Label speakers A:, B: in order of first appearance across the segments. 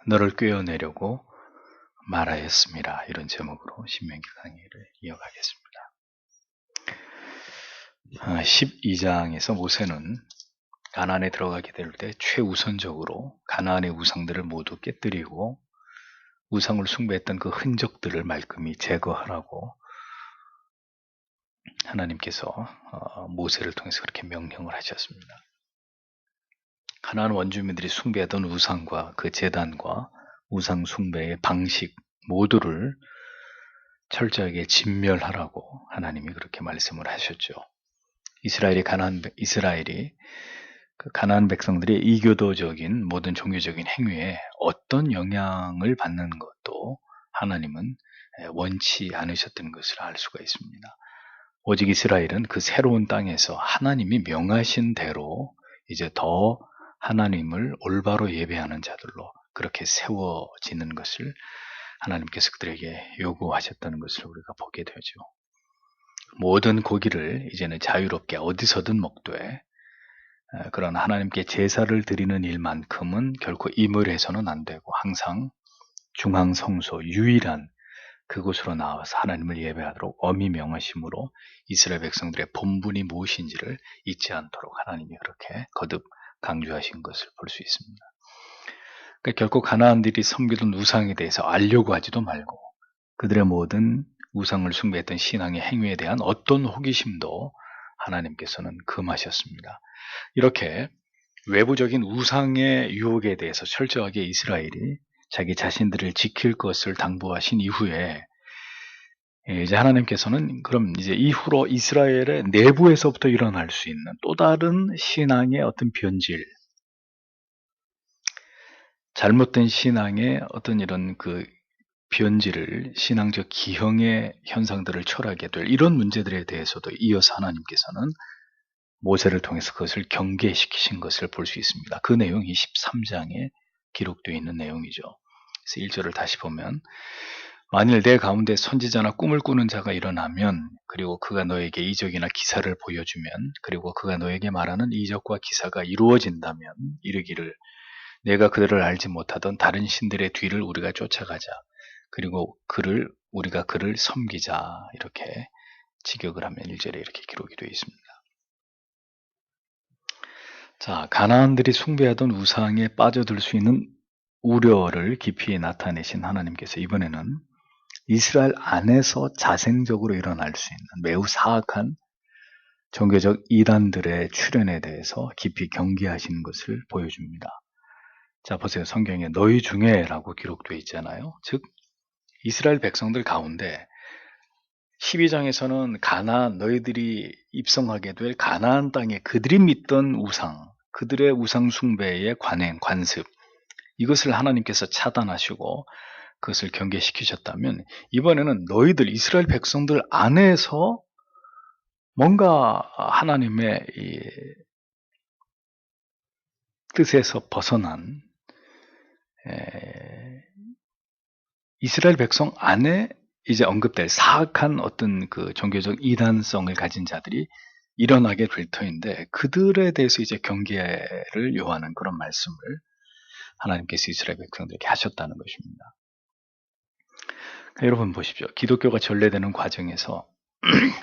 A: 너를 꿰어내려고 말하였습니다. 이런 제목으로 신명기 강의를 이어가겠습니다. 12장에서 모세는 가나안에 들어가게 될 때 최우선적으로 가나안의 우상들을 모두 깨뜨리고 우상을 숭배했던 그 흔적들을 말끔히 제거하라고 하나님께서 모세를 통해서 그렇게 명령을 하셨습니다. 가나안 원주민들이 숭배하던 우상과 그 제단과 우상 숭배의 방식 모두를 철저하게 진멸하라고 하나님이 그렇게 말씀을 하셨죠. 이스라엘이 그 가나안 백성들의 이교도적인 모든 종교적인 행위에 어떤 영향을 받는 것도 하나님은 원치 않으셨던 것을 알 수가 있습니다. 오직 이스라엘은 그 새로운 땅에서 하나님이 명하신 대로 이제 더 하나님을 올바로 예배하는 자들로 그렇게 세워지는 것을 하나님께서 그들에게 요구하셨다는 것을 우리가 보게 되죠. 모든 고기를 이제는 자유롭게 어디서든 먹되 그런 하나님께 제사를 드리는 일만큼은 결코 임을해서는 안 되고 항상 중앙성소 유일한 그곳으로 나와서 하나님을 예배하도록 엄히 명하심으로 이스라엘 백성들의 본분이 무엇인지를 잊지 않도록 하나님이 그렇게 거듭 강조하신 것을 볼 수 있습니다. 그러니까 결코 가나안들이 섬기던 우상에 대해서 알려고 하지도 말고 그들의 모든 우상을 숭배했던 신앙의 행위에 대한 어떤 호기심도 하나님께서는 금하셨습니다. 이렇게 외부적인 우상의 유혹에 대해서 철저하게 이스라엘이 자기 자신들을 지킬 것을 당부하신 이후에 이제 하나님께서는 그럼 이제 이후로 이스라엘의 내부에서부터 일어날 수 있는 또 다른 신앙의 어떤 변질, 잘못된 신앙의 어떤 이런 그 변질을 신앙적 기형의 현상들을 철하게 될 이런 문제들에 대해서도 이어서 하나님께서는 모세를 통해서 그것을 경계시키신 것을 볼 수 있습니다. 그 내용이 13장에 기록되어 있는 내용이죠. 그래서 1절을 다시 보면 만일 내 가운데 선지자나 꿈을 꾸는 자가 일어나면 그리고 그가 너에게 이적이나 기사를 보여주면 그리고 그가 너에게 말하는 이적과 기사가 이루어진다면 이르기를 내가 그들을 알지 못하던 다른 신들의 뒤를 우리가 쫓아가자. 그리고 우리가 그를 섬기자. 이렇게 직역을 하면 1절에 이렇게 기록이 되어 있습니다. 자, 가나안들이 숭배하던 우상에 빠져들 수 있는 우려를 깊이 나타내신 하나님께서 이번에는 이스라엘 안에서 자생적으로 일어날 수 있는 매우 사악한 종교적 이단들의 출현에 대해서 깊이 경계하시는 것을 보여줍니다. 자, 보세요. 성경에 너희 중에 라고 기록되어 있잖아요. 즉 이스라엘 백성들 가운데 12장에서는 너희들이 입성하게 될 가나안 땅에 그들이 믿던 우상, 그들의 우상 숭배의 관습, 이것을 하나님께서 차단하시고 그것을 경계시키셨다면 이번에는 너희들 이스라엘 백성들 안에서 뭔가 하나님의 이 뜻에서 벗어난 이스라엘 백성 안에 이제 언급될 사악한 어떤 그 종교적 이단성을 가진 자들이 일어나게 될 터인데 그들에 대해서 이제 경계를 요하는 그런 말씀을 하나님께서 이스라엘 백성들에게 하셨다는 것입니다. 여러분 보십시오. 기독교가 전래되는 과정에서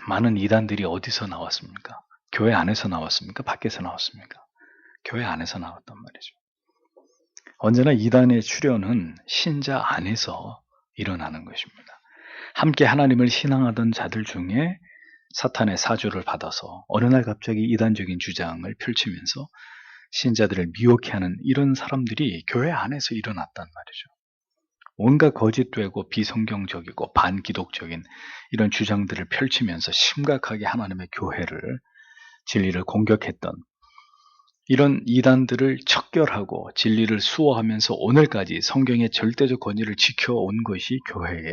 A: 많은 이단들이 어디서 나왔습니까? 교회 안에서 나왔습니까? 밖에서 나왔습니까? 교회 안에서 나왔단 말이죠. 언제나 이단의 출현은 신자 안에서 일어나는 것입니다. 함께 하나님을 신앙하던 자들 중에 사탄의 사주를 받아서 어느 날 갑자기 이단적인 주장을 펼치면서 신자들을 미혹해하는 이런 사람들이 교회 안에서 일어났단 말이죠. 온갖 거짓되고 비성경적이고 반기독적인 이런 주장들을 펼치면서 심각하게 하나님의 교회를 진리를 공격했던 이런 이단들을 척결하고 진리를 수호하면서 오늘까지 성경의 절대적 권위를 지켜온 것이 교회에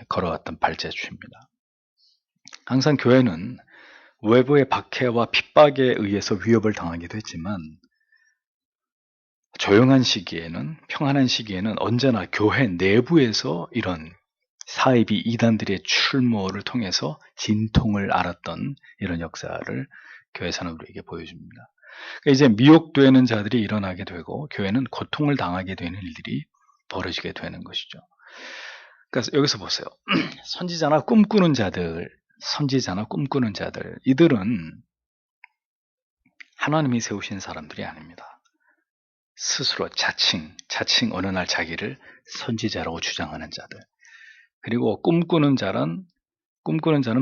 A: 걸어왔던 발자취입니다. 항상 교회는 외부의 박해와 핍박에 의해서 위협을 당하기도 했지만 조용한 시기에는 평안한 시기에는 언제나 교회 내부에서 이런 사이비 이단들의 출몰을 통해서 진통을 알았던 이런 역사를 교회사는 우리에게 보여줍니다. 그러니까 이제 미혹되는 자들이 일어나게 되고 교회는 고통을 당하게 되는 일들이 벌어지게 되는 것이죠. 그러니까 여기서 보세요. 선지자나 꿈꾸는 자들, 이들은 하나님이 세우신 사람들이 아닙니다. 스스로 자칭 어느 날 자기를 선지자라고 주장하는 자들. 그리고 꿈꾸는 자는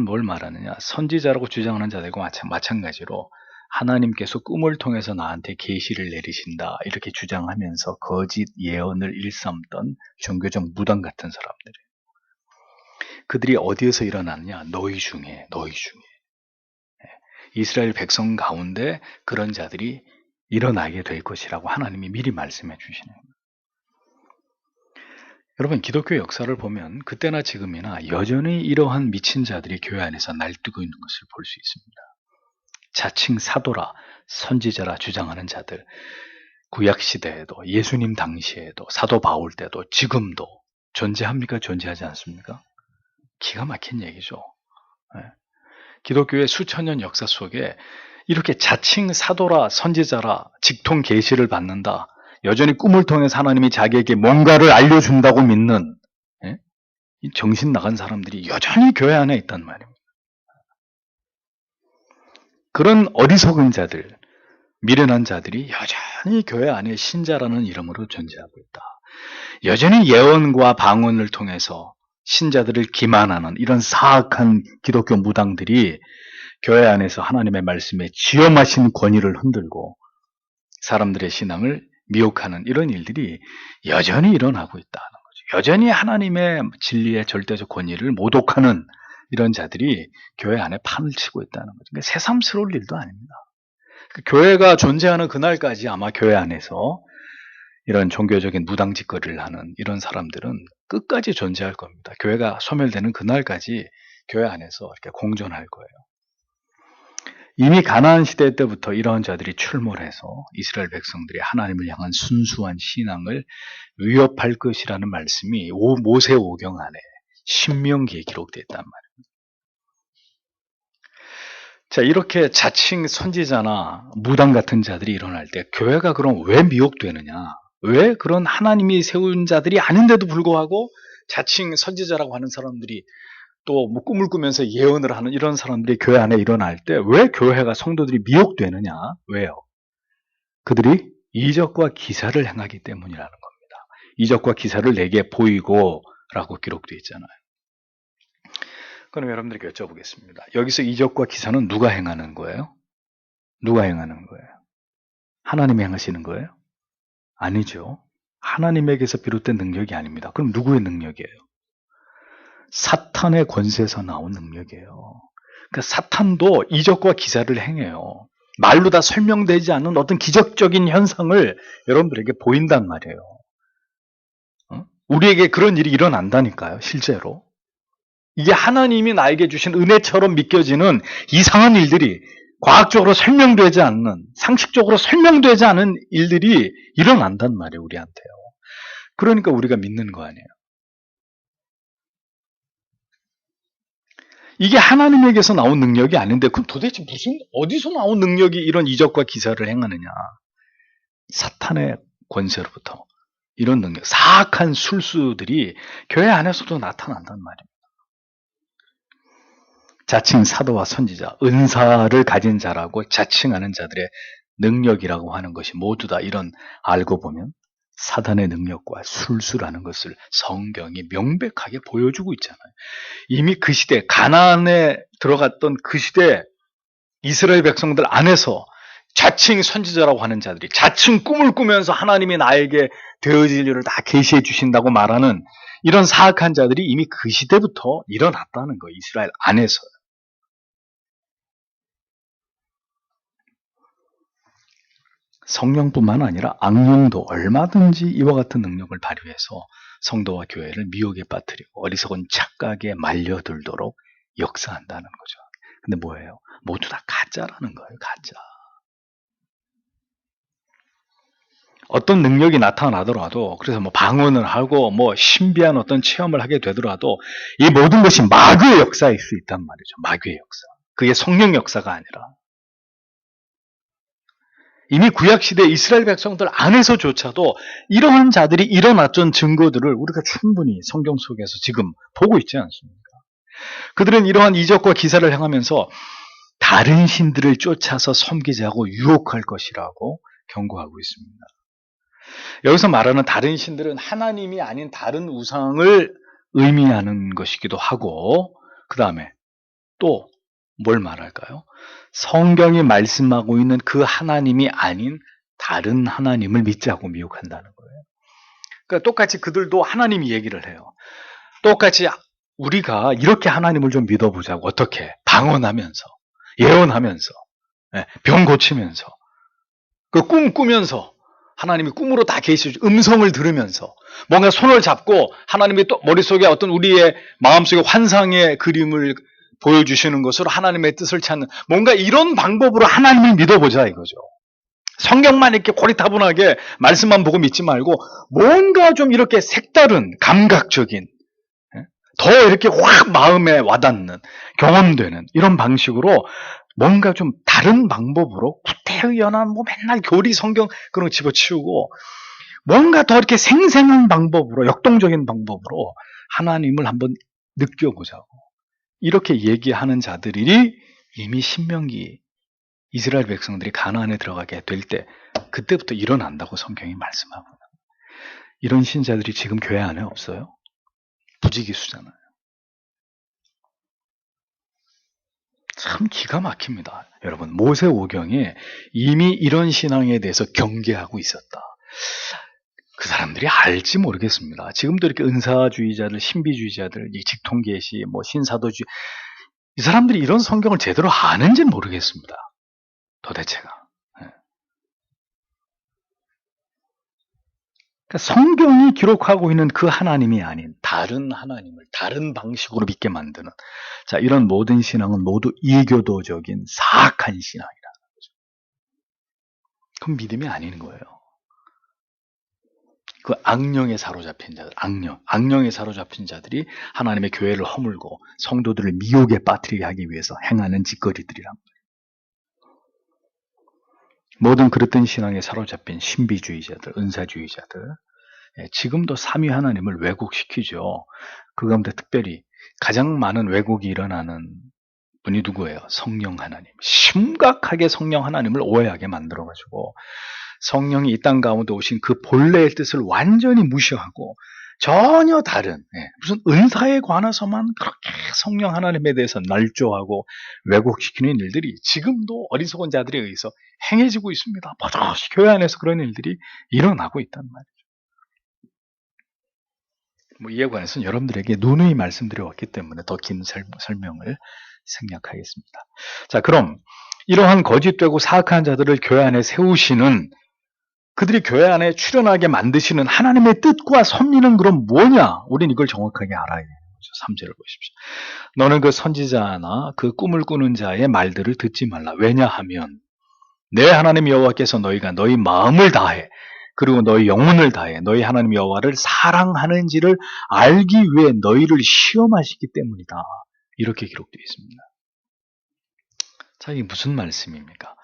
A: 뭘 말하느냐? 선지자라고 주장하는 자들과 마찬가지로 하나님께서 꿈을 통해서 나한테 계시를 내리신다 이렇게 주장하면서 거짓 예언을 일삼던 종교적 무당 같은 사람들이에요. 그들이 어디에서 일어나느냐? 너희 중에 이스라엘 백성 가운데 그런 자들이 일어나게 될 것이라고 하나님이 미리 말씀해 주시는 거예요. 여러분, 기독교 역사를 보면 그때나 지금이나 여전히 이러한 미친 자들이 교회 안에서 날뛰고 있는 것을 볼 수 있습니다. 자칭 사도라, 선지자라 주장하는 자들, 구약시대에도, 예수님 당시에도, 사도 바울 때도, 지금도 존재합니까? 존재하지 않습니까? 기가 막힌 얘기죠. 기독교의 수천 년 역사 속에 이렇게 자칭 사도라, 선지자라, 직통 계시를 받는다, 여전히 꿈을 통해서 하나님이 자기에게 뭔가를 알려준다고 믿는 이 정신 나간 사람들이 여전히 교회 안에 있단 말입니다. 그런 어리석은 자들, 미련한 자들이 여전히 교회 안에 신자라는 이름으로 존재하고 있다. 여전히 예언과 방언을 통해서 신자들을 기만하는 이런 사악한 기독교 무당들이 교회 안에서 하나님의 말씀에 쥐어마신 권위를 흔들고 사람들의 신앙을 미혹하는 이런 일들이 여전히 일어나고 있다는 거죠. 여전히 하나님의 진리의 절대적 권위를 모독하는 이런 자들이 교회 안에 판을 치고 있다는 거죠. 그러니까 새삼스러울 일도 아닙니다. 교회가 존재하는 그날까지 아마 교회 안에서 이런 종교적인 무당짓거리를 하는 이런 사람들은 끝까지 존재할 겁니다. 교회가 소멸되는 그날까지 교회 안에서 이렇게 공존할 거예요. 이미 가나안 시대 때부터 이러한 자들이 출몰해서 이스라엘 백성들이 하나님을 향한 순수한 신앙을 위협할 것이라는 말씀이 모세오경 안에 신명기에 기록되어 있단 말입니다. 자, 이렇게 자칭 선지자나 무당 같은 자들이 일어날 때 교회가 그럼 왜 미혹되느냐? 왜 그런 하나님이 세운 자들이 아닌데도 불구하고 자칭 선지자라고 하는 사람들이 또 뭐 꿈을 꾸면서 예언을 하는 이런 사람들이 교회 안에 일어날 때 왜 교회가 성도들이 미혹되느냐? 왜요? 그들이 이적과 기사를 행하기 때문이라는 겁니다. 이적과 기사를 내게 보이고 라고 기록되어 있잖아요. 그럼 여러분들에게 여쭤보겠습니다. 여기서 이적과 기사는 누가 행하는 거예요? 누가 행하는 거예요? 하나님이 행하시는 거예요? 아니죠. 하나님에게서 비롯된 능력이 아닙니다. 그럼 누구의 능력이에요? 사탄의 권세에서 나온 능력이에요. 그러니까 사탄도 이적과 기사를 행해요. 말로 다 설명되지 않는 어떤 기적적인 현상을 여러분들에게 보인단 말이에요. 우리에게 그런 일이 일어난다니까요, 실제로. 이게 하나님이 나에게 주신 은혜처럼 믿겨지는 이상한 일들이 과학적으로 설명되지 않는, 상식적으로 설명되지 않은 일들이 일어난단 말이에요, 우리한테요. 그러니까 우리가 믿는 거 아니에요. 이게 하나님에게서 나온 능력이 아닌데 그럼 도대체 어디서 나온 능력이 이런 이적과 기사를 행하느냐? 사탄의 권세로부터 이런 능력, 사악한 술수들이 교회 안에서도 나타난단 말입니다. 자칭 사도와 선지자, 은사를 가진 자라고 자칭하는 자들의 능력이라고 하는 것이 모두 다 이런 알고 보면 사단의 능력과 술수라는 것을 성경이 명백하게 보여주고 있잖아요. 이미 그 시대, 가나안에 들어갔던 그 시대 이스라엘 백성들 안에서 자칭 선지자라고 하는 자들이 자칭 꿈을 꾸면서 하나님이 나에게 되어질 일을 다 계시해 주신다고 말하는 이런 사악한 자들이 이미 그 시대부터 일어났다는 거예요. 이스라엘 안에서. 성령뿐만 아니라 악령도 얼마든지 이와 같은 능력을 발휘해서 성도와 교회를 미혹에 빠뜨리고 어리석은 착각에 말려들도록 역사한다는 거죠. 근데 뭐예요? 모두 다 가짜라는 거예요. 가짜. 어떤 능력이 나타나더라도, 그래서 뭐 방언을 하고 뭐 신비한 어떤 체험을 하게 되더라도 이 모든 것이 마귀의 역사일 수 있단 말이죠. 마귀의 역사. 그게 성령 역사가 아니라. 이미 구약시대 이스라엘 백성들 안에서조차도 이러한 자들이 일어났던 증거들을 우리가 충분히 성경 속에서 지금 보고 있지 않습니까? 그들은 이러한 이적과 기사를 행하면서 다른 신들을 쫓아서 섬기자고 유혹할 것이라고 경고하고 있습니다. 여기서 말하는 다른 신들은 하나님이 아닌 다른 우상을 의미하는 것이기도 하고, 그 다음에 또 뭘 말할까요? 성경이 말씀하고 있는 그 하나님이 아닌 다른 하나님을 믿자고 미혹한다는 거예요. 그러니까 똑같이 그들도 하나님이 얘기를 해요. 똑같이 우리가 이렇게 하나님을 좀 믿어보자고. 어떻게? 방언하면서, 예언하면서, 병 고치면서, 그 꿈 꾸면서, 하나님이 꿈으로 다 계시죠. 음성을 들으면서 뭔가 손을 잡고 하나님이 또 머릿속에 어떤 우리의 마음속에 환상의 그림을 보여주시는 것으로 하나님의 뜻을 찾는, 뭔가 이런 방법으로 하나님을 믿어보자 이거죠. 성경만 이렇게 고리타분하게 말씀만 보고 믿지 말고 뭔가 좀 이렇게 색다른 감각적인, 더 이렇게 확 마음에 와닿는, 경험되는 이런 방식으로 뭔가 좀 다른 방법으로 구태의연한 뭐 맨날 교리 성경 그런 거 집어치우고 뭔가 더 이렇게 생생한 방법으로, 역동적인 방법으로 하나님을 한번 느껴보자고 이렇게 얘기하는 자들이 이미 신명기 이스라엘 백성들이 가나안에 들어가게 될 때 그때부터 일어난다고 성경이 말씀하고, 이런 신자들이 지금 교회 안에 없어요? 부지기수잖아요. 참 기가 막힙니다. 여러분, 모세오경에 이미 이런 신앙에 대해서 경계하고 있었다. 그 사람들이 알지 모르겠습니다. 지금도 이렇게 은사주의자들, 신비주의자들, 직통계시, 뭐 신사도주의, 이 사람들이 이런 성경을 제대로 아는지는 모르겠습니다. 도대체가. 그러니까 성경이 기록하고 있는 그 하나님이 아닌 다른 하나님을 다른 방식으로 믿게 만드는, 자, 이런 모든 신앙은 모두 이교도적인 사악한 신앙이라는 거죠. 그건 믿음이 아닌 거예요. 그 악령에 사로잡힌 자들, 악령에 사로잡힌 자들이 하나님의 교회를 허물고 성도들을 미혹에 빠뜨리게 하기 위해서 행하는 짓거리들이란 거예요. 모든 그릇된 신앙에 사로잡힌 신비주의자들, 은사주의자들, 지금도 삼위 하나님을 왜곡시키죠. 그 가운데 특별히 가장 많은 왜곡이 일어나는 분이 누구예요? 성령 하나님. 심각하게 성령 하나님을 오해하게 만들어가지고 성령이 이 땅 가운데 오신 그 본래의 뜻을 완전히 무시하고 전혀 다른, 무슨 은사에 관해서만 그렇게 성령 하나님에 대해서 날조하고 왜곡시키는 일들이 지금도 어리석은 자들에 의해서 행해지고 있습니다. 버젓이 교회 안에서 그런 일들이 일어나고 있단 말이에요. 뭐 이에 관해서는 여러분들에게 누누이 말씀드려왔기 때문에 더 긴 설명을 생략하겠습니다. 자, 그럼 이러한 거짓되고 사악한 자들을 교회 안에 세우시는, 그들이 교회 안에 출현하게 만드시는 하나님의 뜻과 섭리는 그럼 뭐냐? 우린 이걸 정확하게 알아야 돼요. 3절을 보십시오. 너는 그 선지자나 그 꿈을 꾸는 자의 말들을 듣지 말라. 왜냐하면 내 하나님 여호와께서 너희가 너희 마음을 다해 그리고 너희 영혼을 다해 너희 하나님 여호와를 사랑하는지를 알기 위해 너희를 시험하시기 때문이다. 이렇게 기록되어 있습니다. 자, 이게 무슨 말씀입니까?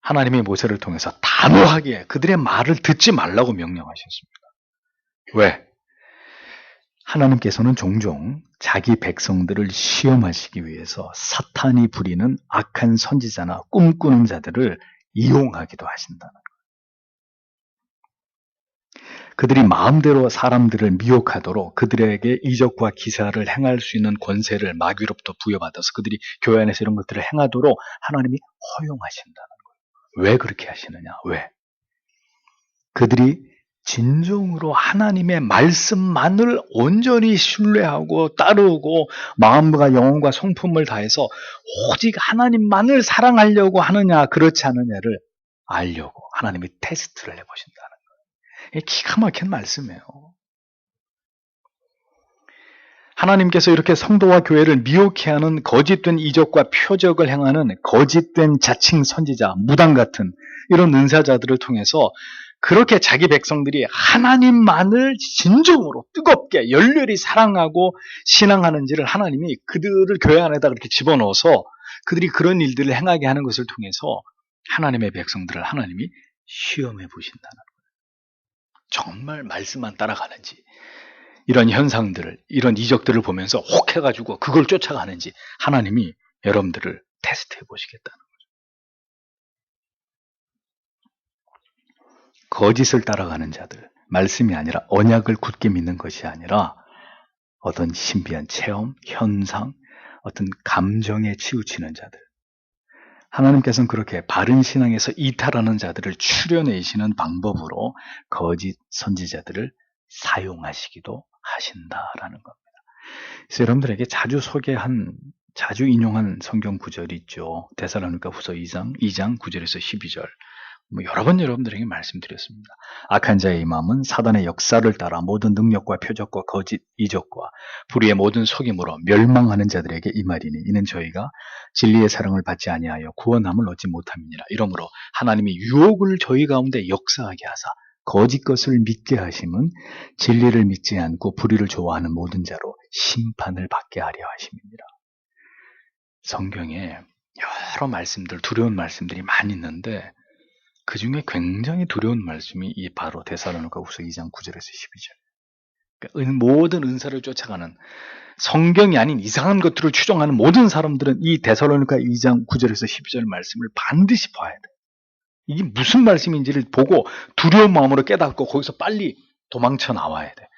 A: 하나님이 모세를 통해서 단호하게 그들의 말을 듣지 말라고 명령하셨습니다. 왜? 하나님께서는 종종 자기 백성들을 시험하시기 위해서 사탄이 부리는 악한 선지자나 꿈꾸는 자들을 이용하기도 하신다는 거예요. 그들이 마음대로 사람들을 미혹하도록 그들에게 이적과 기사를 행할 수 있는 권세를 마귀로부터 부여받아서 그들이 교회 안에서 이런 것들을 행하도록 하나님이 허용하신다는 거예요. 왜 그렇게 하시느냐? 왜? 그들이 진정으로 하나님의 말씀만을 온전히 신뢰하고 따르고 마음과 영혼과 성품을 다해서 오직 하나님만을 사랑하려고 하느냐 그렇지 않느냐를 알려고 하나님이 테스트를 해보신다는 거예요. 이게 기가 막힌 말씀이에요. 하나님께서 이렇게 성도와 교회를 미혹해 하는 거짓된 이적과 표적을 행하는 거짓된 자칭 선지자, 무당 같은 이런 은사자들을 통해서 그렇게 자기 백성들이 하나님만을 진정으로 뜨겁게 열렬히 사랑하고 신앙하는지를 하나님이 그들을 교회 안에다 그렇게 집어넣어서 그들이 그런 일들을 행하게 하는 것을 통해서 하나님의 백성들을 하나님이 시험해 보신다는 거예요. 정말 말씀만 따라가는지, 이런 현상들을, 이런 이적들을 보면서 혹해가지고 그걸 쫓아가는지 하나님이 여러분들을 테스트해 보시겠다는 거죠. 거짓을 따라가는 자들, 말씀이 아니라 언약을 굳게 믿는 것이 아니라 어떤 신비한 체험, 현상, 어떤 감정에 치우치는 자들, 하나님께서는 그렇게 바른 신앙에서 이탈하는 자들을 추려내시는 방법으로 거짓 선지자들을 사용하시기도 하신다라는 겁니다. 그래서 여러분들에게 자주 인용한 성경 구절이 있죠. 데살로니가 후서 2장 9절에서 12절. 여러 번 여러분들에게 말씀드렸습니다. 악한 자의 마음은 사단의 역사를 따라 모든 능력과 표적과 거짓 이적과 불의의 모든 속임으로 멸망하는 자들에게 임하리니 이는 저희가 진리의 사랑을 받지 아니하여 구원함을 얻지 못함이니라. 이러므로 하나님이 유혹을 저희 가운데 역사하게 하사 거짓 것을 믿게 하심은 진리를 믿지 않고 불의를 좋아하는 모든 자로 심판을 받게 하려 하심이니라. 성경에 여러 말씀들, 두려운 말씀들이 많이 있는데 그 중에 굉장히 두려운 말씀이 이 바로 데살로니가 후서 2장 9절에서 12절. 그러니까 모든 은사를 쫓아가는, 성경이 아닌 이상한 것들을 추종하는 모든 사람들은 이 데살로니가 2장 9절에서 12절 말씀을 반드시 봐야 돼. 이게 무슨 말씀인지를 보고 두려운 마음으로 깨닫고 거기서 빨리 도망쳐 나와야 돼.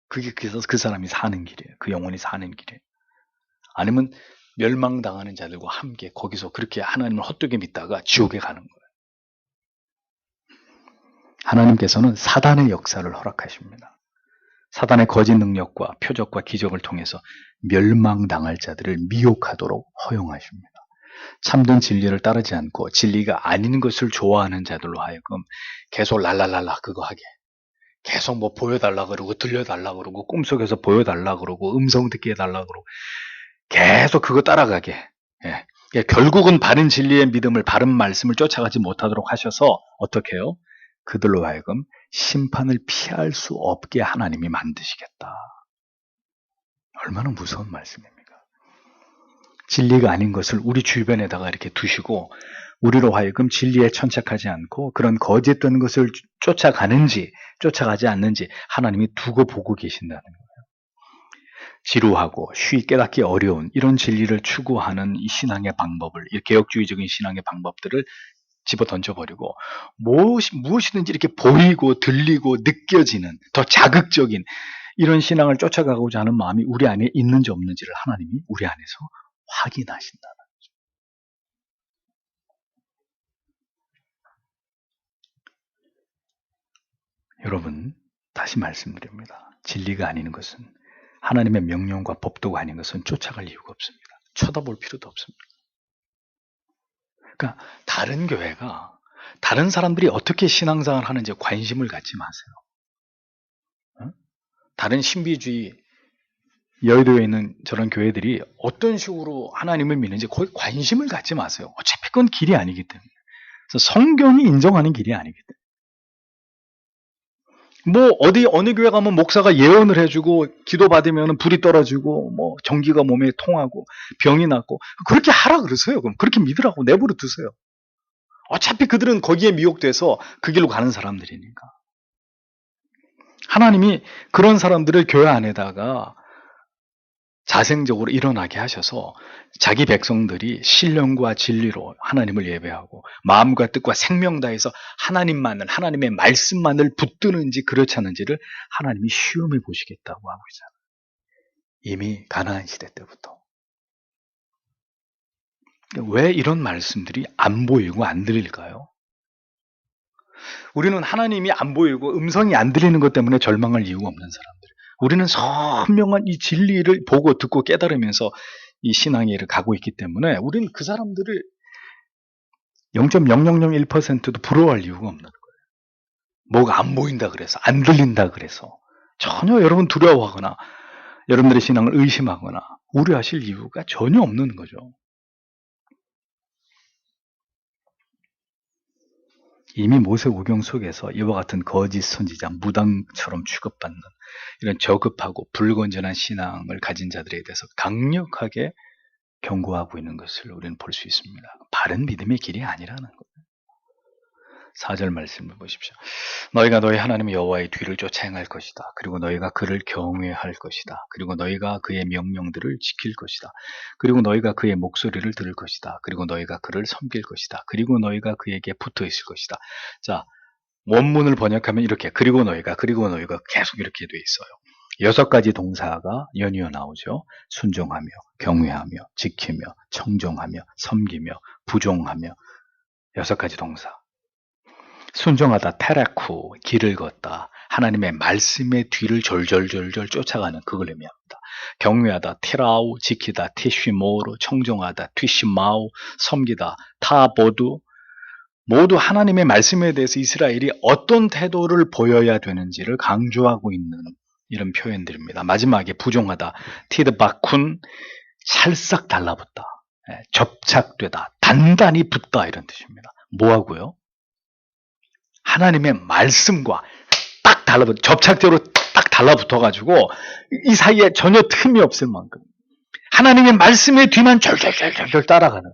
A: 그게 그래서 그 사람이 사는 길이에요. 그 영혼이 사는 길이에요. 아니면 멸망당하는 자들과 함께 거기서 그렇게 하나님을 헛되게 믿다가 지옥에 가는 거예요. 하나님께서는 사단의 역사를 허락하십니다. 사단의 거짓 능력과 표적과 기적을 통해서 멸망당할 자들을 미혹하도록 허용하십니다. 참된 진리를 따르지 않고 진리가 아닌 것을 좋아하는 자들로 하여금 계속 랄랄랄라 그거 하게, 계속 뭐 보여달라 그러고 들려달라 그러고 꿈속에서 보여달라 그러고 음성 듣게 해달라 그러고 계속 그거 따라가게, 결국은 바른 진리의 믿음을, 바른 말씀을 쫓아가지 못하도록 하셔서 어떻게 해요? 그들로 하여금 심판을 피할 수 없게 하나님이 만드시겠다. 얼마나 무서운 말씀입니까? 진리가 아닌 것을 우리 주변에다가 이렇게 두시고 우리로 하여금 진리에 천착하지 않고 그런 거짓된 것을 쫓아가는지 쫓아가지 않는지 하나님이 두고 보고 계신다는 거예요. 지루하고 쉬이 깨닫기 어려운 이런 진리를 추구하는 이 신앙의 방법을, 이 개혁주의적인 신앙의 방법들을 집어 던져버리고 무엇이든지 이렇게 보이고 들리고 느껴지는 더 자극적인 이런 신앙을 쫓아가고자 하는 마음이 우리 안에 있는지 없는지를 하나님이 우리 안에서 확인하신다는 거죠. 여러분, 다시 말씀드립니다. 진리가 아닌 것은, 하나님의 명령과 법도가 아닌 것은 쫓아갈 이유가 없습니다. 쳐다볼 필요도 없습니다. 그러니까 다른 교회가, 다른 사람들이 어떻게 신앙생활을 하는지 관심을 갖지 마세요. 다른 신비주의 여의도에 있는 저런 교회들이 어떤 식으로 하나님을 믿는지 거의 관심을 갖지 마세요. 어차피 그건 길이 아니기 때문에. 그래서 성경이 인정하는 길이 아니기 때문에. 어느 교회 가면 목사가 예언을 해주고 기도받으면 불이 떨어지고 전기가 몸에 통하고 병이 낫고 그렇게 하라 그러세요. 그럼 그렇게 믿으라고 내버려 두세요. 어차피 그들은 거기에 미혹돼서 그 길로 가는 사람들이니까. 하나님이 그런 사람들을 교회 안에다가 자생적으로 일어나게 하셔서 자기 백성들이 신령과 진리로 하나님을 예배하고 마음과 뜻과 생명 다해서 하나님만을, 하나님의 말씀만을 붙드는지 그렇지 않은지를 하나님이 시험해 보시겠다고 하고 있잖아요. 이미 가나안 시대 때부터. 왜 이런 말씀들이 안 보이고 안 들릴까요? 우리는 하나님이 안 보이고 음성이 안 들리는 것 때문에 절망할 이유가 없는 사람들. 우리는 선명한 이 진리를 보고 듣고 깨달으면서 이 신앙의 일을 가고 있기 때문에 우리는 그 사람들을 0.0001%도 부러워할 이유가 없는 거예요. 뭐가 안 보인다 그래서, 안 들린다 그래서 전혀 여러분 두려워하거나 여러분들의 신앙을 의심하거나 우려하실 이유가 전혀 없는 거죠. 이미 모세오경 속에서 이와 같은 거짓 선지자, 무당처럼 취급받는 이런 저급하고 불건전한 신앙을 가진 자들에 대해서 강력하게 경고하고 있는 것을 우리는 볼 수 있습니다. 바른 믿음의 길이 아니라는 거예요. 4절 말씀을 보십시오. 너희가 너희 하나님 여호와의 뒤를 쫓아 행할 것이다. 그리고 너희가 그를 경외할 것이다. 그리고 너희가 그의 명령들을 지킬 것이다. 그리고 너희가 그의 목소리를 들을 것이다. 그리고 너희가 그를 섬길 것이다. 그리고 너희가 그에게 붙어 있을 것이다. 자, 원문을 번역하면 이렇게 그리고 너희가 계속 이렇게 돼 있어요. 6가지 동사가 연이어 나오죠. 순종하며, 경외하며, 지키며, 청종하며, 섬기며, 부종하며 6가지 동사. 순종하다, 테라쿠, 길을 걷다, 하나님의 말씀의 뒤를 졸졸졸졸 쫓아가는 그걸 의미합니다. 경외하다, 티라우, 지키다, 티쉬모로, 청종하다, 티시마우, 섬기다, 타보두, 모두 하나님의 말씀에 대해서 이스라엘이 어떤 태도를 보여야 되는지를 강조하고 있는 이런 표현들입니다. 마지막에 부종하다, 티드바쿤, 찰싹 달라붙다, 접착되다, 단단히 붙다 이런 뜻입니다. 뭐하고요? 하나님의 말씀과 딱 달라붙어, 접착제로 딱 달라붙어가지고 이 사이에 전혀 틈이 없을 만큼 하나님의 말씀의 뒤만 절절절절 따라가는,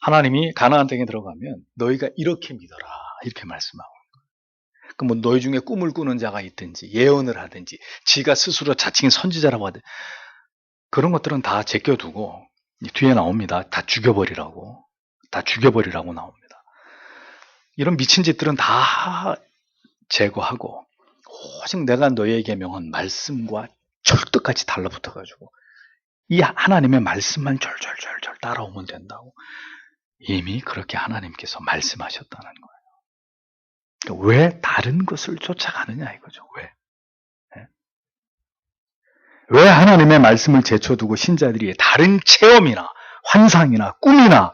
A: 하나님이 가나안 땅에 들어가면 너희가 이렇게 믿어라 이렇게 말씀하고, 뭐 너희 중에 꿈을 꾸는 자가 있든지 예언을 하든지 지가 스스로 자칭 선지자라고 하든 그런 것들은 다 제껴두고 뒤에 나옵니다. 다 죽여버리라고 나옵니다. 이런 미친 짓들은 다 제거하고 오직 내가 너희에게 명한 말씀과 철떡같이 달라붙어가지고 이 하나님의 말씀만 절절절절 따라오면 된다고 이미 그렇게 하나님께서 말씀하셨다는 거예요. 그러니까 왜 다른 것을 쫓아가느냐 이거죠. 왜 하나님의 말씀을 제쳐두고 신자들이 다른 체험이나 환상이나 꿈이나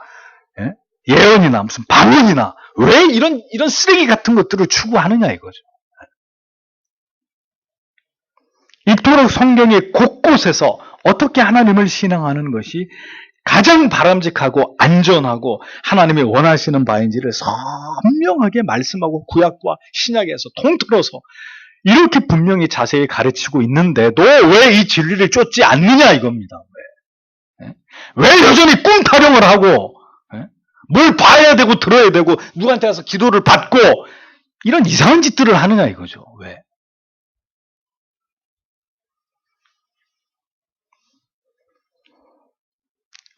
A: 예언이나 무슨 방언이나 왜 이런 쓰레기 같은 것들을 추구하느냐 이거죠. 이토록 성경의 곳곳에서 어떻게 하나님을 신앙하는 것이 가장 바람직하고 안전하고 하나님이 원하시는 바인지를 선명하게 말씀하고 구약과 신약에서 통틀어서 이렇게 분명히 자세히 가르치고 있는데도 왜 이 진리를 쫓지 않느냐 이겁니다. 왜 여전히 꿈 타령을 하고 뭘 봐야 되고 들어야 되고 누구한테 가서 기도를 받고 이런 이상한 짓들을 하느냐 이거죠.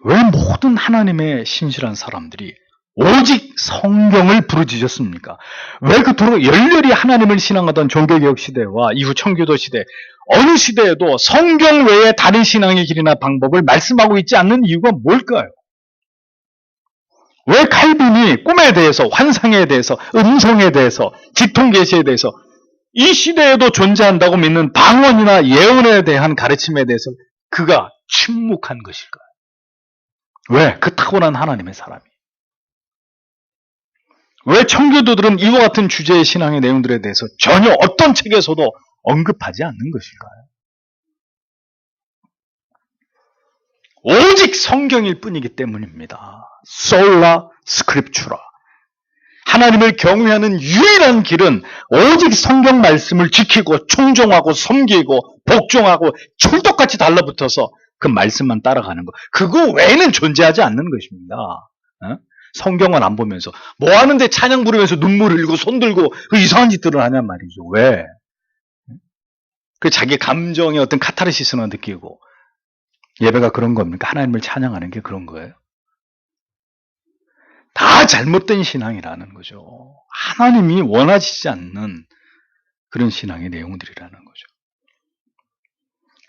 A: 왜 모든 하나님의 신실한 사람들이 오직 성경을 부르짖었습니까? 왜 그토록 열렬히 하나님을 신앙하던 종교개혁 시대와 이후 청교도 시대, 어느 시대에도 성경 외에 다른 신앙의 길이나 방법을 말씀하고 있지 않는 이유가 뭘까요? 왜 칼빈이 꿈에 대해서, 환상에 대해서, 음성에 대해서, 직통계시에 대해서 이 시대에도 존재한다고 믿는 방언이나 예언에 대한 가르침에 대해서 그가 침묵한 것일까요? 왜? 그 타고난 하나님의 사람이. 왜 청교도들은 이와 같은 주제의 신앙의 내용들에 대해서 전혀 어떤 책에서도 언급하지 않는 것일까요? 오직 성경일 뿐이기 때문입니다. 솔라 스크립추라. 하나님을 경외하는 유일한 길은 오직 성경 말씀을 지키고 충종하고 섬기고 복종하고 철떡같이 달라붙어서 그 말씀만 따라가는 것. 그거 외에는 존재하지 않는 것입니다. 성경은 안 보면서 뭐 하는데 찬양 부르면서 눈물 흘리고 손 들고 그 이상한 짓들을 하냔 말이죠. 왜? 그 자기 감정의 어떤 카타르시스만 느끼고 예배가 그런 겁니까? 하나님을 찬양하는 게 그런 거예요? 다 잘못된 신앙이라는 거죠. 하나님이 원하시지 않는 그런 신앙의 내용들이라는 거죠.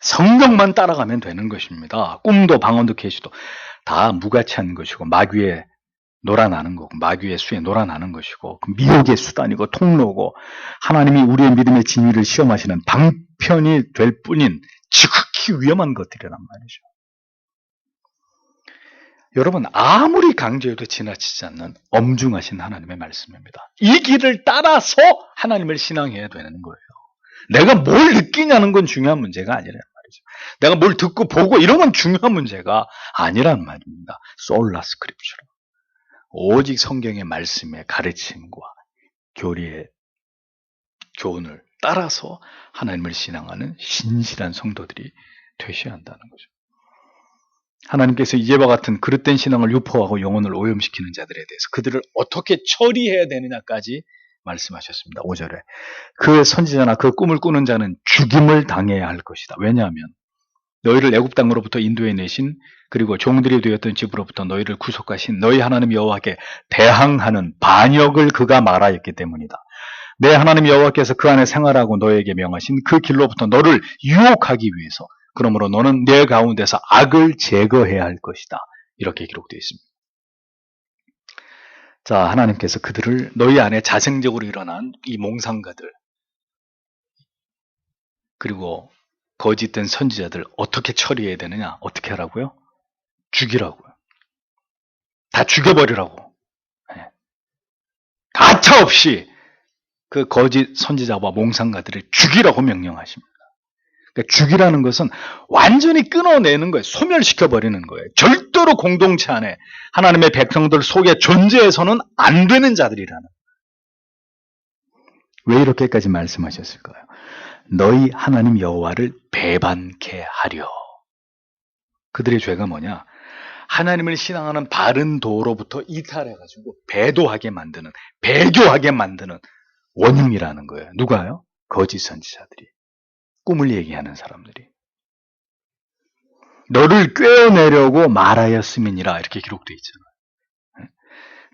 A: 성경만 따라가면 되는 것입니다. 꿈도 방언도 계시도 다 무가치한 것이고 마귀의 놀아나는 거고 마귀의 수에 놀아나는 것이고 미혹의 수단이고 통로고 하나님이 우리의 믿음의 진위를 시험하시는 방편이 될 뿐인 지극히 위험한 것들이란 말이죠. 여러분 아무리 강조해도 지나치지 않는 엄중하신 하나님의 말씀입니다. 이 길을 따라서 하나님을 신앙해야 되는 거예요. 내가 뭘 느끼냐는 건 중요한 문제가 아니란 말이죠. 내가 뭘 듣고 보고 이런 건 중요한 문제가 아니란 말입니다. 솔라 스크립처럼 오직 성경의 말씀의 가르침과 교리의 교훈을 따라서 하나님을 신앙하는 신실한 성도들이 되셔야 한다는 거죠. 하나님께서 이제와 같은 그릇된 신앙을 유포하고 영혼을 오염시키는 자들에 대해서 그들을 어떻게 처리해야 되느냐까지 말씀하셨습니다. 5절에 그 선지자나 그 꿈을 꾸는 자는 죽임을 당해야 할 것이다. 왜냐하면 너희를 애굽 땅으로부터 인도해 내신 그리고 종들이 되었던 집으로부터 너희를 구속하신 너희 하나님 여호와께 대항하는 반역을 그가 말하였기 때문이다. 내 하나님 여호와께서 그 안에 생활하고 너에게 명하신 그 길로부터 너를 유혹하기 위해서 그러므로 너는 내 가운데서 악을 제거해야 할 것이다. 이렇게 기록되어 있습니다. 자, 하나님께서 그들을 너희 안에 자생적으로 일어난 이 몽상가들 그리고 거짓된 선지자들 어떻게 처리해야 되느냐? 어떻게 하라고요? 죽이라고요. 다 죽여버리라고. 네. 가차없이 그 거짓 선지자와 몽상가들을 죽이라고 명령하십니다. 그러니까 죽이라는 것은 완전히 끊어내는 거예요. 소멸시켜버리는 거예요. 절대로 공동체 안에 하나님의 백성들 속에 존재해서는 안 되는 자들이라는 거예요. 왜 이렇게까지 말씀하셨을까요? 너희 하나님 여호와를 배반케 하려. 그들의 죄가 뭐냐? 하나님을 신앙하는 바른 도로부터 이탈해가지고 배교하게 만드는 원흉이라는 거예요. 누가요? 거짓 선지자들이. 꿈을 얘기하는 사람들이. 너를 꿰어내려고 말하였음이니라 이렇게 기록되어 있잖아요.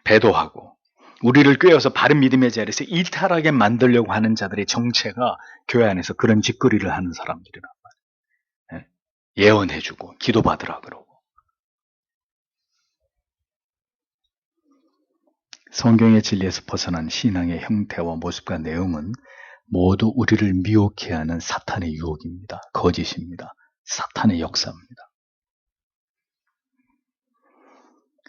A: 배도하고 우리를 꿰어서 바른 믿음의 자리에서 이탈하게 만들려고 하는 자들의 정체가 교회 안에서 그런 짓거리를 하는 사람들이란 말이에요. 예언해주고 기도받으라 그러고. 성경의 진리에서 벗어난 신앙의 형태와 모습과 내용은 모두 우리를 미혹해 하는 사탄의 유혹입니다. 거짓입니다. 사탄의 역사입니다.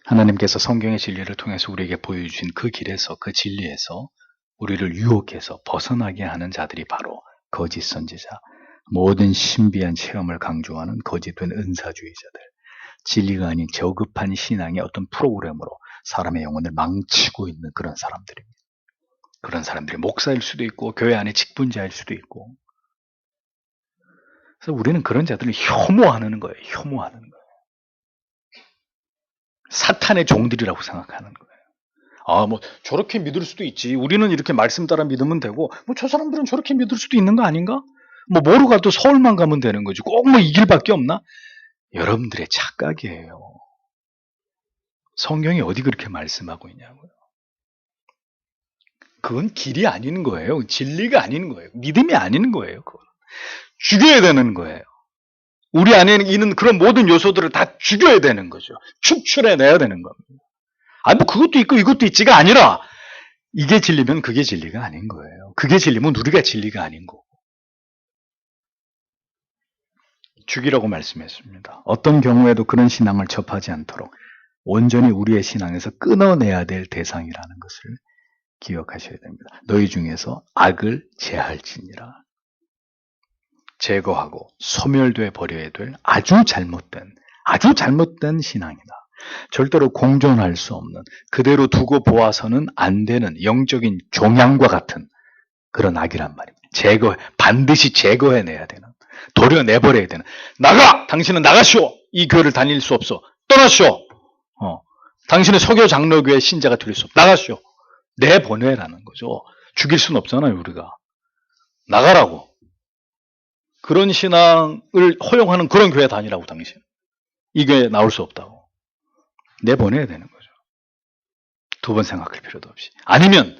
A: 하나님께서 성경의 진리를 통해서 우리에게 보여주신 그 길에서 그 진리에서 우리를 유혹해서 벗어나게 하는 자들이 바로 거짓 선지자, 모든 신비한 체험을 강조하는 거짓된 은사주의자들, 진리가 아닌 저급한 신앙의 어떤 프로그램으로 사람의 영혼을 망치고 있는 그런 사람들입니다. 그런 사람들이 목사일 수도 있고 교회 안에 직분자일 수도 있고. 그래서 우리는 그런 자들을 혐오하는 거예요. 혐오하는 거예요. 사탄의 종들이라고 생각하는 거예요. 아, 뭐 저렇게 믿을 수도 있지. 우리는 이렇게 말씀 따라 믿으면 되고 뭐 저 사람들은 저렇게 믿을 수도 있는 거 아닌가? 뭐 뭐로 가도 서울만 가면 되는 거지. 꼭 뭐 이 길밖에 없나? 여러분들의 착각이에요. 성경이 어디 그렇게 말씀하고 있냐고요. 그건 길이 아닌 거예요. 진리가 아닌 거예요. 믿음이 아닌 거예요. 그건. 죽여야 되는 거예요. 우리 안에 있는 그런 모든 요소들을 다 죽여야 되는 거죠. 축출해내야 되는 겁니다. 아, 뭐 그것도 있고 이것도 있지가 아니라 이게 진리면 그게 진리가 아닌 거예요. 그게 진리면 우리가 진리가 아닌 거고. 죽이라고 말씀했습니다. 어떤 경우에도 그런 신앙을 접하지 않도록 온전히 우리의 신앙에서 끊어내야 될 대상이라는 것을 기억하셔야 됩니다. 너희 중에서 악을 제할지니라. 제거하고 소멸돼 버려야 될 아주 잘못된 신앙이다. 절대로 공존할 수 없는, 그대로 두고 보아서는 안 되는 영적인 종양과 같은 그런 악이란 말입니다. 반드시 제거해내야 되는, 도려내버려야 되는. 나가! 당신은 나가시오! 이 교회를 다닐 수 없어. 떠나시오! 당신은 서교 장로교회 신자가 될 수 없어. 나가시오! 내보내라는 거죠. 죽일 수는 없잖아요, 우리가. 나가라고. 그런 신앙을 허용하는 그런 교회 다니라고, 당신. 이 교회에 나올 수 없다고. 내보내야 되는 거죠. 두 번 생각할 필요도 없이. 아니면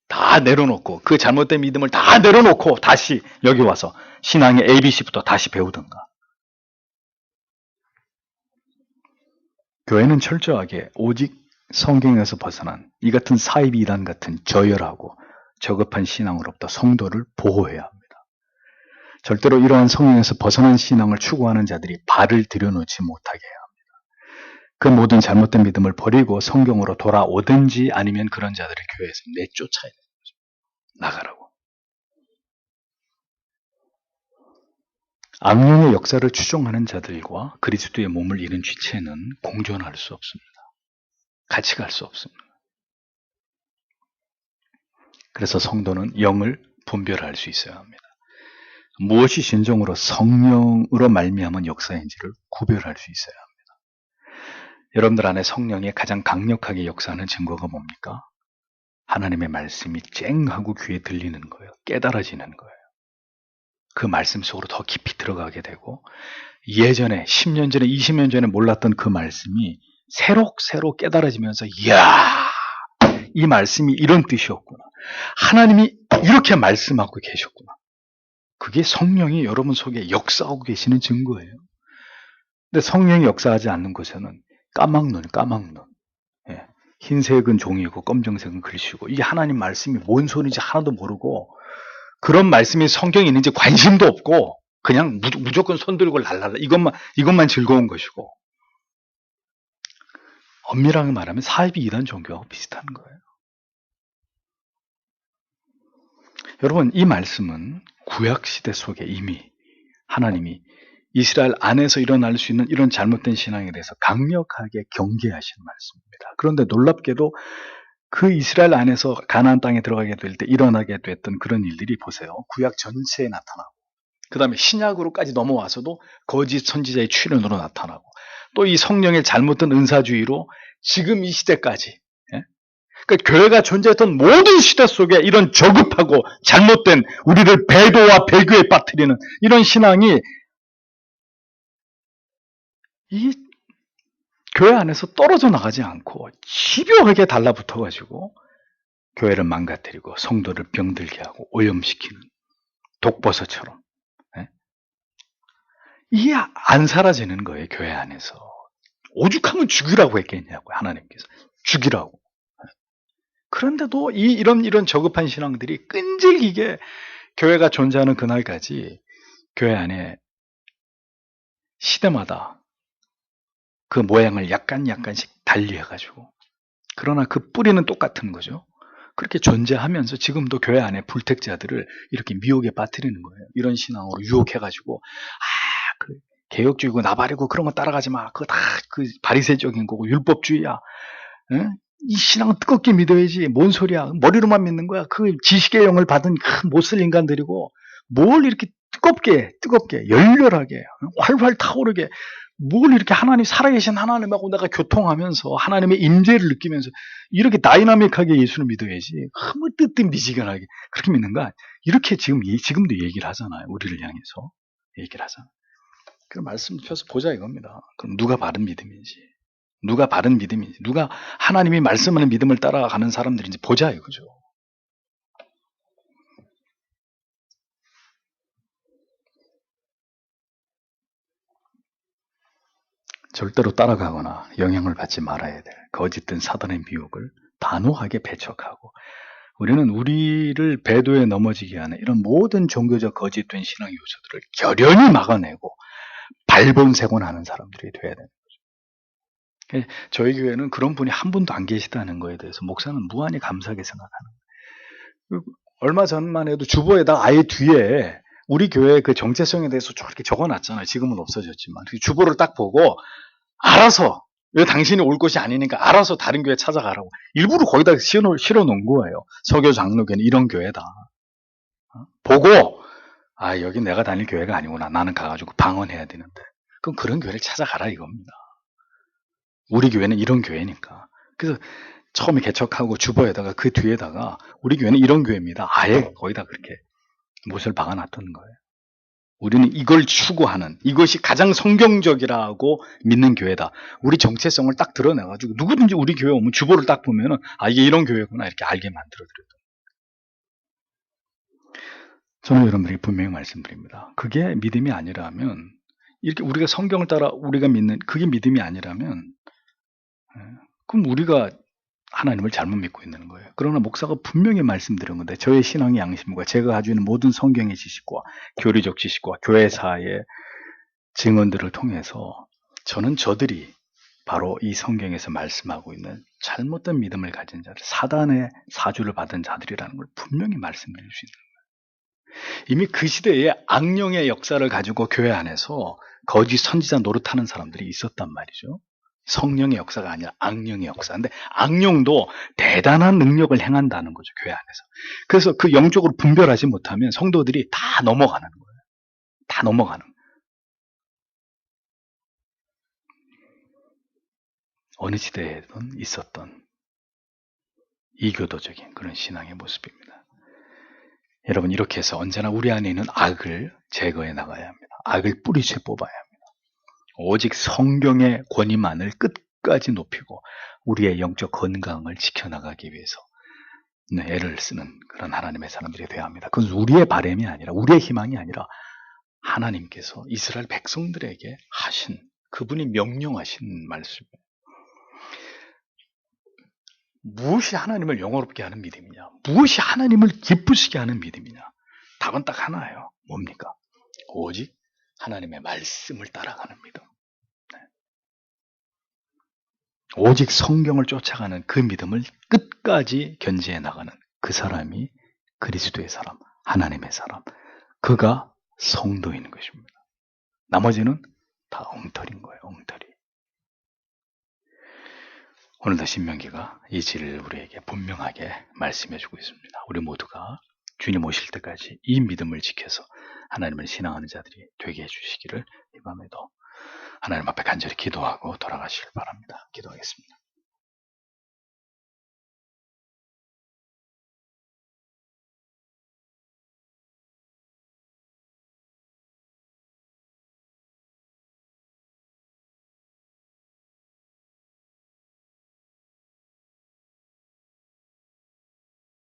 A: 다 내려놓고, 그 잘못된 믿음을 다 내려놓고 다시 여기 와서 신앙의 ABC부터 다시 배우든가. 교회는 철저하게 오직 성경에서 벗어난 이 같은 사이비 이단 같은 저열하고 저급한 신앙으로부터 성도를 보호해야 합니다. 절대로 이러한 성경에서 벗어난 신앙을 추구하는 자들이 발을 들여놓지 못하게 해야 합니다. 그 모든 잘못된 믿음을 버리고 성경으로 돌아오든지 아니면 그런 자들을 교회에서 내쫓아야 되는 거죠. 나가라고. 악령의 역사를 추종하는 자들과 그리스도의 몸을 이룬 지체는 공존할 수 없습니다. 같이 갈 수 없습니다. 그래서 성도는 영을 분별할 수 있어야 합니다. 무엇이 진정으로 성령으로 말미암은 역사인지를 구별할 수 있어야 합니다. 여러분들 안에 성령이 가장 강력하게 역사하는 증거가 뭡니까? 하나님의 말씀이 쨍하고 귀에 들리는 거예요. 깨달아지는 거예요. 그 말씀 속으로 더 깊이 들어가게 되고 예전에 10년 전에 20년 전에 몰랐던 그 말씀이 새록새록 깨달아지면서 이야, 이 말씀이 이런 뜻이었구나. 하나님이 이렇게 말씀하고 계셨구나. 그게 성령이 여러분 속에 역사하고 계시는 증거예요. 근데 성령이 역사하지 않는 곳에는 까막눈. 예. 흰색은 종이고 검정색은 글씨고 이게 하나님 말씀이 뭔 소리인지 하나도 모르고 그런 말씀이 성경에 있는지 관심도 없고 그냥 무조건 손들고 랄랄라 이것만 즐거운 것이고 엄밀하게 말하면 사이비 이단 종교하고 비슷한 거예요. 여러분 이 말씀은 구약시대 속에 이미 하나님이 이스라엘 안에서 일어날 수 있는 이런 잘못된 신앙에 대해서 강력하게 경계하신 말씀입니다. 그런데 놀랍게도 그 이스라엘 안에서 가나안 땅에 들어가게 될 때 일어나게 됐던 그런 일들이 보세요. 구약 전체에 나타나고 그 다음에 신약으로까지 넘어와서도 거짓 선지자의 출현으로 나타나고 또 이 성령의 잘못된 은사주의로 지금 이 시대까지 그러니까 교회가 존재했던 모든 시대 속에 이런 저급하고 잘못된 우리를 배도와 배교에 빠뜨리는 이런 신앙이 이 교회 안에서 떨어져 나가지 않고 집요하게 달라붙어가지고 교회를 망가뜨리고 성도를 병들게 하고 오염시키는 독버섯처럼 이게 안 사라지는 거예요. 교회 안에서 오죽하면 죽이라고 했겠냐고요. 하나님께서 죽이라고. 그런데도 이런 저급한 신앙들이 끈질기게 교회가 존재하는 그날까지 교회 안에 시대마다 그 모양을 약간씩 달리해가지고 그러나 그 뿌리는 똑같은 거죠. 그렇게 존재하면서 지금도 교회 안에 불택자들을 이렇게 미혹에 빠뜨리는 거예요. 이런 신앙으로 유혹해가지고 그 개혁주의고 나발이고 그런 거 따라가지 마. 그거 다 그 바리새적인 거고 율법주의야. 응? 이 신앙은 뜨겁게 믿어야지. 뭔 소리야. 머리로만 믿는 거야. 그 지식의 영을 받은 그 못쓸 인간들이고 뭘 이렇게 뜨겁게 열렬하게 활활 타오르게 뭘 이렇게 하나님 살아계신 하나님하고 내가 교통하면서 하나님의 임재를 느끼면서 이렇게 다이나믹하게 예수를 믿어야지. 아무 뜨뜻미지근하게 그렇게 믿는가? 이렇게 지금도 얘기를 하잖아요. 우리를 향해서 얘기를 하잖아요. 그 말씀 펴서 보자 이겁니다. 그럼 누가 바른 믿음인지, 누가 하나님이 말씀하는 믿음을 따라가는 사람들인지 보자 이거죠. 절대로 따라가거나 영향을 받지 말아야 될 거짓된 사단의 미혹을 단호하게 배척하고 우리는 우리를 배도에 넘어지게 하는 이런 모든 종교적 거짓된 신앙 요소들을 결연히 막아내고 발본색원하는 사람들이 돼야 되는 거죠. 저희 교회는 그런 분이 한 분도 안 계시다는 거에 대해서 목사는 무한히 감사하게 생각하는 거예요. 얼마 전만 해도 주보에다 아예 뒤에 우리 교회의 그 정체성에 대해서 저렇게 적어놨잖아요. 지금은 없어졌지만 주보를 딱 보고 알아서 왜 당신이 올 곳이 아니니까 알아서 다른 교회 찾아가라고 일부러 거기다 실어놓은 거예요. 서교 장로교는 이런 교회다. 보고 여기 내가 다닐 교회가 아니구나. 나는 가가지고 방언해야 되는데 그럼 그런 교회를 찾아가라 이겁니다. 우리 교회는 이런 교회니까. 그래서 처음에 개척하고 주보에다가 그 뒤에다가 우리 교회는 이런 교회입니다. 아예 거기다 그렇게 못을 박아놨던 거예요. 우리는 이걸 추구하는 이것이 가장 성경적이라고 믿는 교회다. 우리 정체성을 딱 드러내가지고 누구든지 우리 교회 오면 주보를 딱 보면은 이게 이런 교회구나 이렇게 알게 만들어드렸다. 저는 여러분들에게 분명히 말씀드립니다. 그게 믿음이 아니라면 이렇게 우리가 성경을 따라 우리가 믿는 그게 믿음이 아니라면 그럼 우리가 하나님을 잘못 믿고 있는 거예요. 그러나 목사가 분명히 말씀드린 건데 저의 신앙의 양심과 제가 가지고 있는 모든 성경의 지식과 교리적 지식과 교회사의 증언들을 통해서 저는 저들이 바로 이 성경에서 말씀하고 있는 잘못된 믿음을 가진 자들, 사단의 사주를 받은 자들이라는 걸 분명히 말씀드릴 수 있는 거예요. 이미 그 시대에 악령의 역사를 가지고 교회 안에서 거짓 선지자 노릇하는 사람들이 있었단 말이죠. 성령의 역사가 아니라 악령의 역사. 근데 악령도 대단한 능력을 행한다는 거죠, 교회 안에서. 그래서 그 영적으로 분별하지 못하면 성도들이 다 넘어가는 거예요. 다 넘어가는 거예요. 어느 시대에든 있었던 이교도적인 그런 신앙의 모습입니다. 여러분, 이렇게 해서 언제나 우리 안에 있는 악을 제거해 나가야 합니다. 악을 뿌리째 뽑아야 합니다. 오직 성경의 권위만을 끝까지 높이고 우리의 영적 건강을 지켜나가기 위해서 애를 쓰는 그런 하나님의 사람들이 되어야 합니다. 그건 우리의 바람이 아니라, 우리의 희망이 아니라 하나님께서 이스라엘 백성들에게 하신, 그분이 명령하신 말씀이에요. 무엇이 하나님을 영화롭게 하는 믿음이냐? 무엇이 하나님을 기쁘시게 하는 믿음이냐? 답은 딱 하나예요. 뭡니까? 오직 하나님의 말씀을 따라가는 믿음. 오직 성경을 쫓아가는 그 믿음을 끝까지 견지해 나가는 그 사람이 그리스도의 사람, 하나님의 사람. 그가 성도인 것입니다. 나머지는 다 엉터리인 거예요. 엉터리. 오늘도 신명기가 이 진리를 우리에게 분명하게 말씀해주고 있습니다. 우리 모두가 주님 오실 때까지 이 믿음을 지켜서 하나님을 신앙하는 자들이 되게 해주시기를 이 밤에도 하나님 앞에 간절히 기도하고 돌아가시길 바랍니다. 기도하겠습니다.